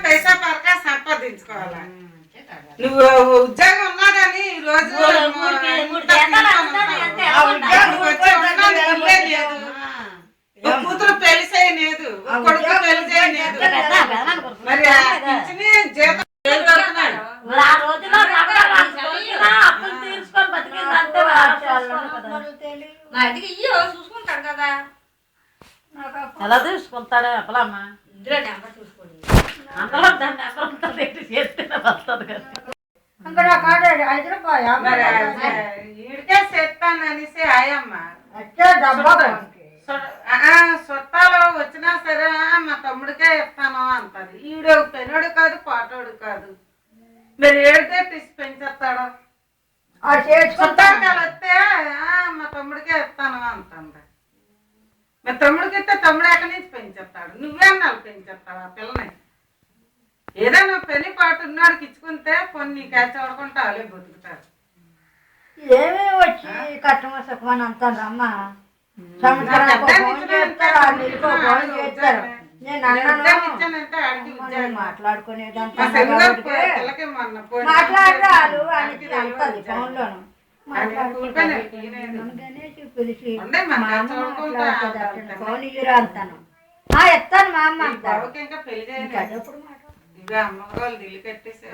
పైసా పరక సంపాదించుకోవాలా. నువ్వు ఉద్యోగం ఉన్నదని ఈ రోజు కూతురు పెళ్లి చేయలేదు, కొడుకు పెళ్లి చేయలేదు, మరి జీతం చూసుకుంటాడు కదా. ఎలా తీసుకుంటాడే అప్పలమ్మా ఈడికే చెప్తాననేసి ఆయమ్మ చుట్టాలు వచ్చినా సరే మా తమ్ముడికే ఇస్తాను అంటారు. ఈడు పెనుడు కాదు పాటోడు కాదు, మరి ఏడితే పిసి పెంచేస్తాడు. చుట్టాలు వస్తే మా తమ్ముడికే ఇస్తాను అంటాడు. మరి తమ్ముడికి ఇస్తే తమ్ముడు ఎక్కడి నుంచి పెంచేస్తాడు? నువ్వేమన్నా పెంచేస్తావు ఆ పిల్లని? ఏదైనా పెళ్లి పాటు ఉన్నాడికి ఇచ్చుకుంటే కొన్ని చూడకుండా వాళ్ళే బతుకుతారు. ఏమేమి వచ్చి కట్టమ సుఖమని అంటారు అమ్మ. మాట్లాడుకునేదంతా మాట్లాడాలు అని అంటది ఫోన్లోను. పిలిచి ఫోన్ ఇయ్యరా అంటాను. ఎత్తాను మా అమ్మ అంటాడు. పెళ్లి ఎప్పుడు మాట అమ్మ వాళ్ళు ఇల్లు కట్టేసి